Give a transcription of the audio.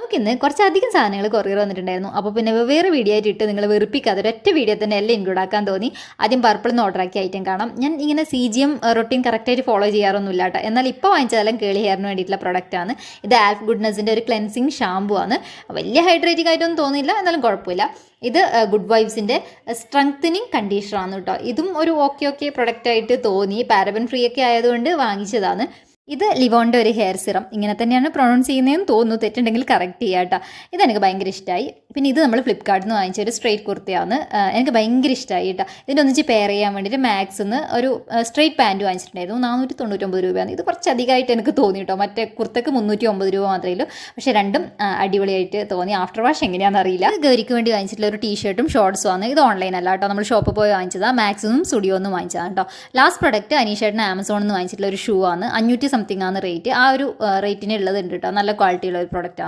നമുക്കിന്ന് കുറച്ചധികം സാധനങ്ങൾ കൊറിയർ വന്നിട്ടുണ്ടായിരുന്നു. അപ്പോൾ പിന്നെ വേറെ വീഡിയോ ആയിട്ട് ഇട്ട് നിങ്ങൾ വെറുപ്പിക്കാതെ ഒരൊറ്റ വീഡിയോ തന്നെ എല്ലാം ഇൻക്ലൂഡ് ആക്കാൻ തോന്നി. ആദ്യം പർപ്പിൾ നിന്ന് ഓർഡർ ആക്കിയ ഐറ്റം കാണാം. ഞാൻ ഇങ്ങനെ CGM റൊട്ടീൻ കറക്റ്റായിട്ട് ഫോളോ ചെയ്യാറൊന്നുമില്ല കേട്ടോ. എന്നാൽ ഇപ്പോൾ വാങ്ങിച്ചതെല്ലാം കേളി ഹെയറിന് വേണ്ടിയിട്ടുള്ള പ്രൊഡക്റ്റാണ്. ഇത് ആൽഫ് ഗുഡ്നെസ്സിൻ്റെ ഒരു ക്ലെൻസിങ് ഷാമ്പു ആണ്. വലിയ ഹൈഡ്രേറ്റിംഗ് ആയിട്ടൊന്നും തോന്നിയില്ല, എന്നാലും കുഴപ്പമില്ല. ഇത് ഗുഡ് വൈബ്സിൻ്റെ സ്ട്രെങ്തനിങ് കണ്ടീഷണറാണ് കേട്ടോ. ഇതും ഒരു ഓക്കെ പ്രൊഡക്റ്റായിട്ട് തോന്നി. പാരബൻ ഫ്രീ ഒക്കെ ആയതുകൊണ്ട് വാങ്ങിച്ചതാണ്. ഇത് ലിവോണിൻ്റെ ഒരു ഹെയർ സിറം, ഇങ്ങനെ തന്നെയാണ് പ്രൊണൗൺസ് ചെയ്യുന്നതെന്ന് തോന്നുന്നു, തെറ്റുണ്ടെങ്കിൽ കറക്റ്റ് ചെയ്യാം കേട്ടോ. ഇതെനിക്ക് ഭയങ്കര ഇഷ്ടമായി. പിന്നെ ഇത് നമ്മൾ ഫ്ലിപ്കാർട്ടിൽ നിന്ന് വാങ്ങിച്ച ഒരു സ്ട്രെയിറ്റ് കുർത്തയാണ്. എനിക്ക് ഭയങ്കര ഇഷ്ടമായി കേട്ടോ. ഇതിൻ്റെ ഒന്നിച്ച് പെയർ ചെയ്യാൻ വേണ്ടിയിട്ട് മാക്സിന്ന് ഒരു സ്ട്രെയിറ്റ് പാൻറ്റ് വാങ്ങിച്ചിട്ടുണ്ടായിരുന്നു. 499 രൂപയാണ്. ഇത് കുറച്ച് അധികമായിട്ട് എനിക്ക് തോന്നി കേട്ടോ. മറ്റേ കുർത്തക്ക് 309 രൂപ മാത്രമേ ഉള്ളൂ. പക്ഷേ രണ്ടും അടിപൊളിയായിട്ട് തോന്നി. ആഫ്റ്റർ വാഷ് എങ്ങനെയാണെന്ന് അറിയില്ല. ഗൗരിക്ക് വേണ്ടി വാങ്ങിച്ചിട്ടുള്ള ഒരു ടീഷർട്ടും ഷോർട്സും ആണ്. ഇത് ഓൺലൈൻ അല്ല കേട്ടോ, നമ്മൾ ഷോപ്പിൽ പോയി വാങ്ങിച്ചതാണ്. മാക്സിന്നും സ്റ്റുഡിയോ ഒന്നും വാങ്ങിച്ചതാണ് കേട്ടോ. ലാസ്റ്റ് പ്രൊഡക്റ്റ് അനീഷേട്ടന് ആമസോണിൽ നിന്ന് വാങ്ങിച്ചിട്ടുള്ള ഒരു ഷൂ ആണ്. 500 സംതിങ് ആണ് റേറ്റ്. ആ ഒരു റേറ്റിന് ഉള്ളത് ഉണ്ട് കേട്ടോ. നല്ല ക്വാളിറ്റിയുള്ള ഒരു പ്രൊഡക്റ്റാണ്.